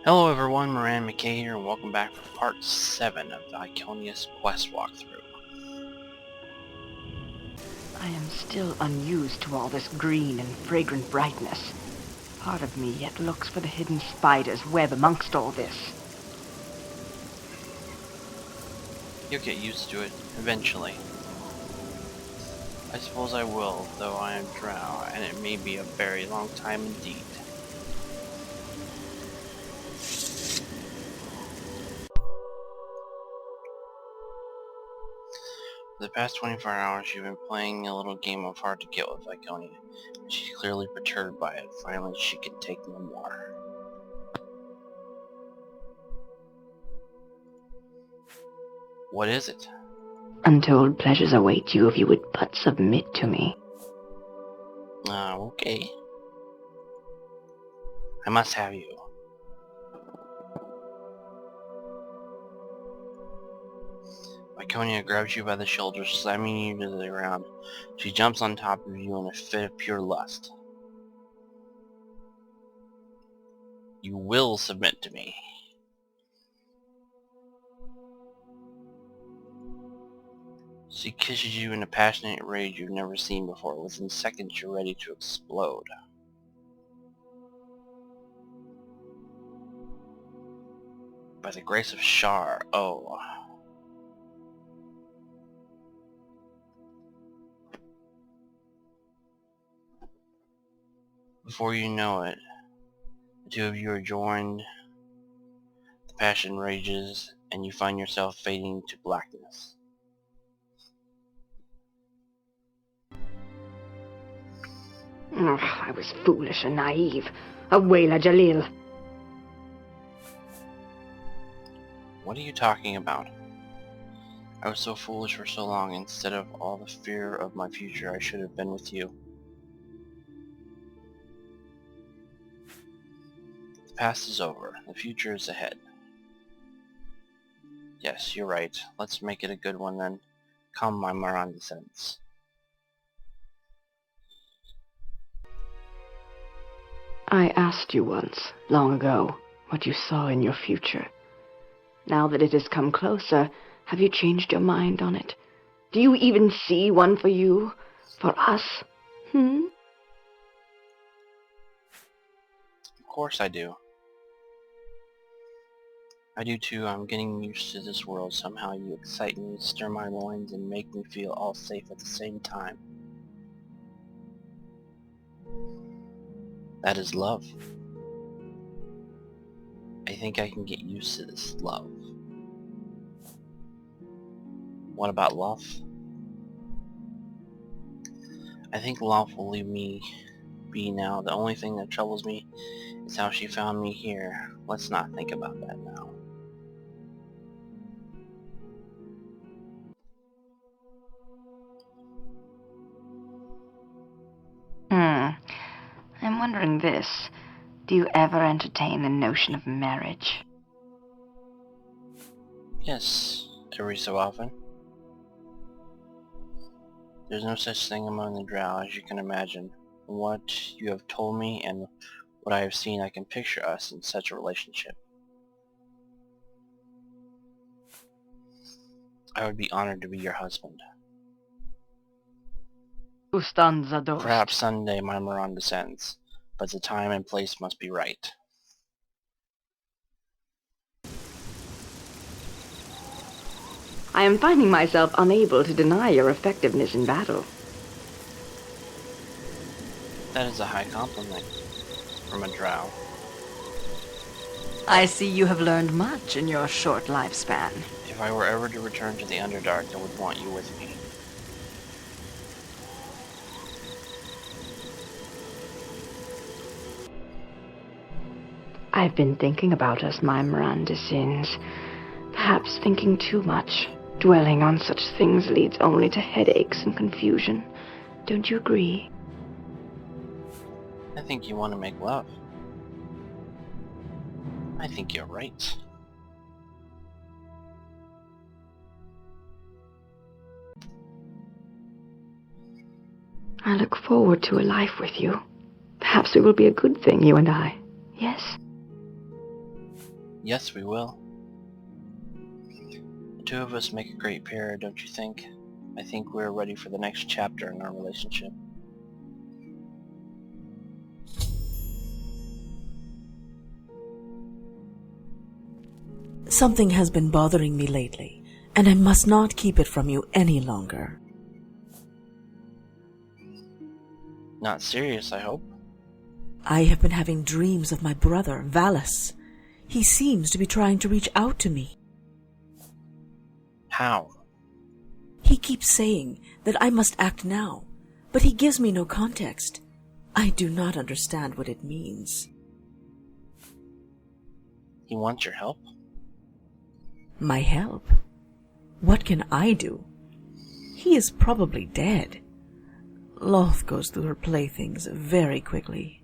Hello everyone, Moran McKay here, and welcome back for part 7 of Viconia's quest walkthrough. I am still unused to all this green and fragrant brightness. Part of me yet looks for the hidden spider's web amongst all this. You'll get used to it, eventually. I suppose I will, though I am drow, and it may be a very long time indeed. For the past 24 hours, you've been playing a little game of hard to get with Viconia. She's clearly perturbed by it. Finally, she can take no more. What is it? Untold pleasures await you if you would but submit to me. Okay. I must have you. Viconia grabs you by the shoulders, slamming you to the ground. She jumps on top of you in a fit of pure lust. You will submit to me. She kisses you in a passionate rage you've never seen before. Within seconds, you're ready to explode. By the grace of Shar, oh. Before you know it, the two of you are joined, the passion rages, and you find yourself fading to blackness. I was foolish and naive. Awayla Jalil. What are you talking about? I was so foolish for so long. Instead of all the fear of my future, I should have been with you. The past is over. The future is ahead. Yes, you're right. Let's make it a good one then. Come, my Maran descendants. I asked you once, long ago, what you saw in your future. Now that it has come closer, have you changed your mind on it? Do you even see one for you? For us? Of course I do. I do too. I'm getting used to this world. Somehow you excite me, stir my loins, and make me feel all safe at the same time. That is love. I think I can get used to this love. What about love? I think love will leave me be now. The only thing that troubles me is how she found me here. Let's not think about that now. I'm wondering this. Do you ever entertain the notion of marriage? Yes, every so often. There's no such thing among the drow as you can imagine. From what you have told me and what I have seen, I can picture us in such a relationship. I would be honored to be your husband. Perhaps someday my Moran descends, but the time and place must be right. I am finding myself unable to deny your effectiveness in battle. That is a high compliment from a drow. I see you have learned much in your short lifespan. If I were ever to return to the Underdark, I would want you with me. I've been thinking about us, my Miranda sins. Perhaps thinking too much. Dwelling on such things leads only to headaches and confusion. Don't you agree? I think you want to make love. I think you're right. I look forward to a life with you. Perhaps it will be a good thing, you and I. Yes? Yes, we will. The two of us make a great pair, don't you think? I think we're ready for the next chapter in our relationship. Something has been bothering me lately, and I must not keep it from you any longer. Not serious, I hope. I have been having dreams of my brother, Valus. He seems to be trying to reach out to me. How? He keeps saying that I must act now, but he gives me no context. I do not understand what it means. He wants your help? My help? What can I do? He is probably dead. Loth goes through her playthings very quickly.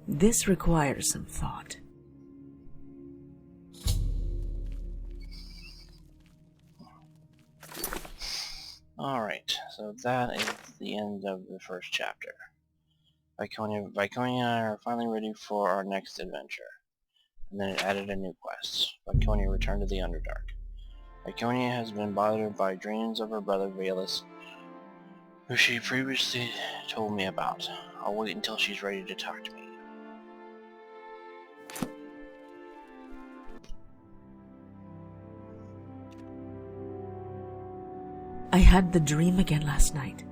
This requires some thought. Alright, so that is the end of the first chapter. Viconia and I are finally ready for our next adventure. And then it added a new quest. Viconia returned to the Underdark. Viconia has been bothered by dreams of her brother Valus, who she previously told me about. I'll wait until she's ready to talk to me. I had the dream again last night,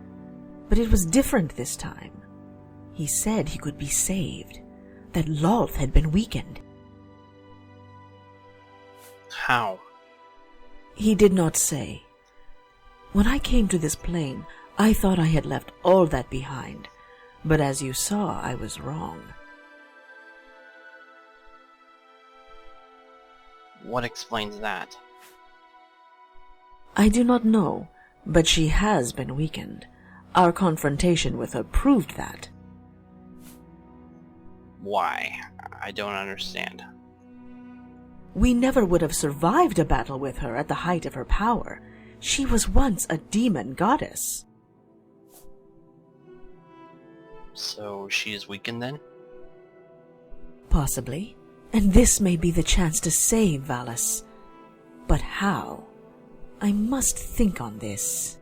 but it was different this time. He said he could be saved, that Loth had been weakened. How? He did not say. When I came to this plane, I thought I had left all that behind, but as you saw, I was wrong. What explains that? I do not know, but she has been weakened. Our confrontation with her proved that. Why? I don't understand. We never would have survived a battle with her at the height of her power. She was once a demon goddess. So she is weakened then? Possibly. And this may be the chance to save Valus. But how? I must think on this.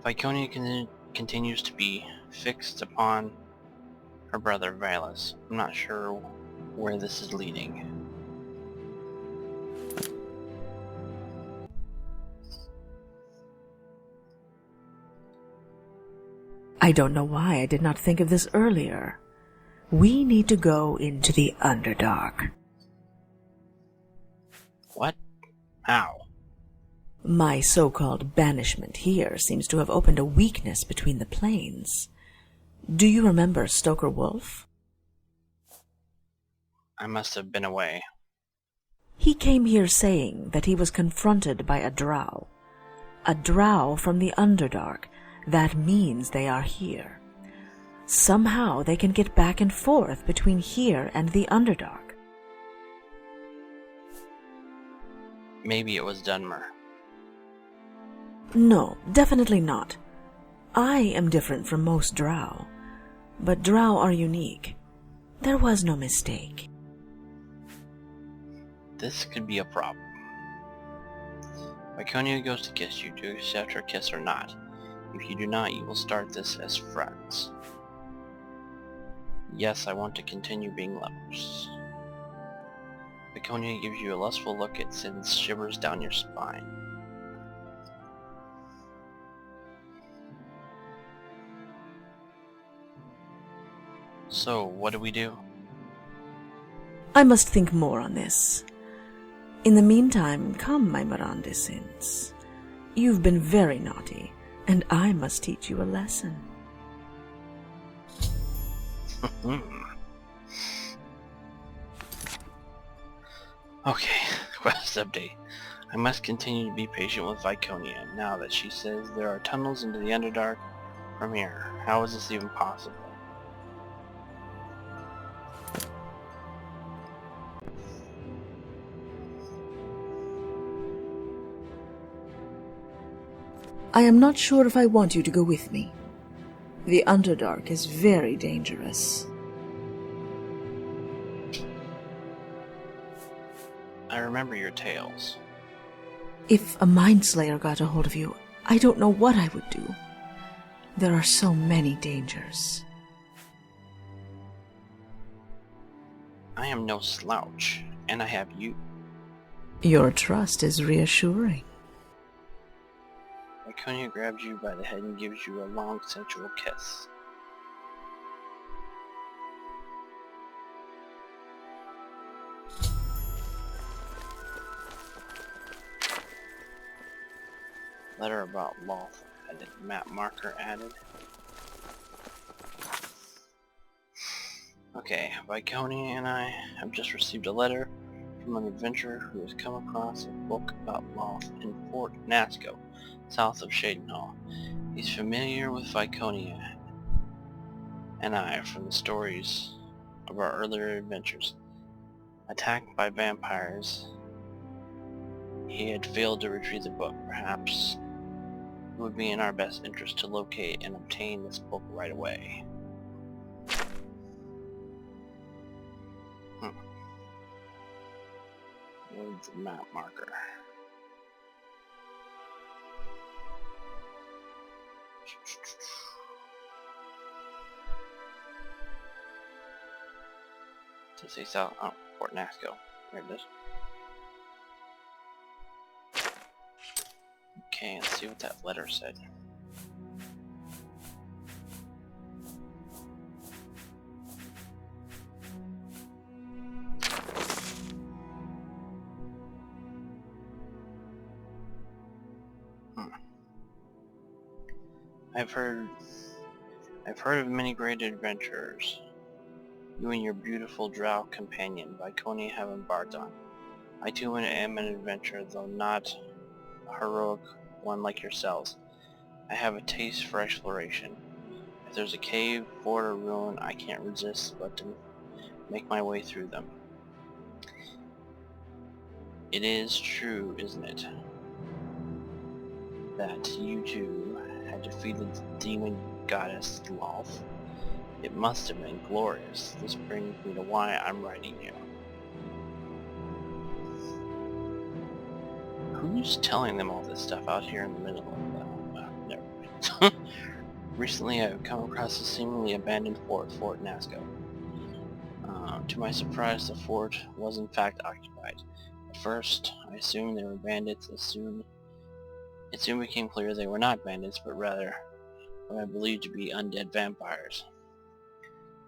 Viconia continues to be fixed upon her brother Valus. I'm not sure where this is leading. I don't know why I did not think of this earlier. We need to go into the Underdark. What? How? My so-called banishment here seems to have opened a weakness between the planes. Do you remember Stoker Wolf? I must have been away. He came here saying that he was confronted by a drow. A drow from the Underdark. That means they are here. Somehow they can get back and forth between here and the Underdark. Maybe it was Dunmer. No, definitely not. I am different from most drow, but drow are unique. There was no mistake. This could be a problem. Viconia goes to kiss you. Do you accept her kiss or not? If you do not, you will start this as friends. Yes, I want to continue being lovers. Viconia gives you a lustful look. It sends shivers down your spine. So, what do we do? I must think more on this. In the meantime, come, my Mirandisins. You've been very naughty, and I must teach you a lesson. Okay, quest update. I must continue to be patient with Viconia now that she says there are tunnels into the Underdark from here. How is this even possible? I am not sure if I want you to go with me. The Underdark is very dangerous. I remember your tales. If a Mindslayer got a hold of you, I don't know what I would do. There are so many dangers. I am no slouch, and I have you. Your trust is reassuring. Viconia grabs you by the head and gives you a long, sensual kiss. Letter about Loth added. Map marker added. Okay, Viconia and I have just received a letter from an adventurer who has come across a book about Loth in Fort Nasco, south of Shadenhall. He's familiar with Viconia and I from the stories of our earlier adventures. Attacked by vampires, he had failed to retrieve the book. Perhaps it would be in our best interest to locate and obtain this book right away. Where's the map marker? To say south, oh, Fort Nasco. There it is. Okay, let's see what that letter said. I've heard of many great adventurers you and your beautiful drow companion, Viconia, have embarked on. I too am an adventurer, though not a heroic one like yourselves. I have a taste for exploration. If there's a cave, fort, or ruin, I can't resist but to make my way through them. It is true, isn't it, that you two had defeated the demon goddess Loth? It must have been glorious. This brings me to why I'm writing you. Who's telling them all this stuff out here in the middle of never mind. Recently I've come across a seemingly abandoned fort, Fort Nasco. To my surprise, the fort was in fact occupied. At first, I assumed they were bandits. It soon became clear they were not bandits, but rather what I believed to be undead vampires.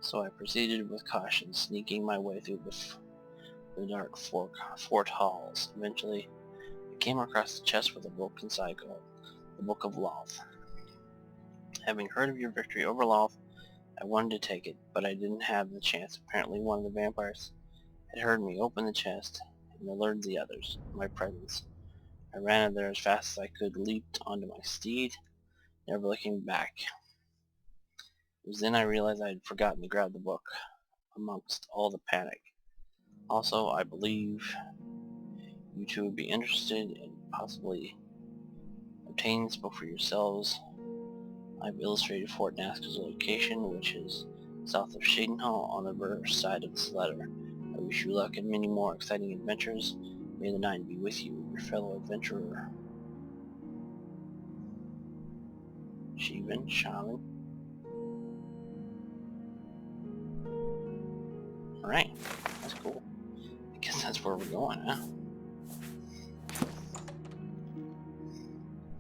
So I proceeded with caution, sneaking my way through the dark fort halls. Eventually, I came across the chest with a book inside called the Book of Loth. Having heard of your victory over Loth, I wanted to take it, but I didn't have the chance. Apparently one of the vampires had heard me open the chest and alerted the others of my presence. I ran out there as fast as I could, leaped onto my steed, never looking back. It was then I realized I had forgotten to grab the book amongst all the panic. Also, I believe you two would be interested in possibly obtaining this book for yourselves. I've illustrated Fort Nasco's location, which is south of Shadenhall, on the reverse side of this letter. I wish you luck and many more exciting adventures. May the night be with you, your fellow adventurer. Shaman. Alright, that's cool. I guess that's where we're going, huh?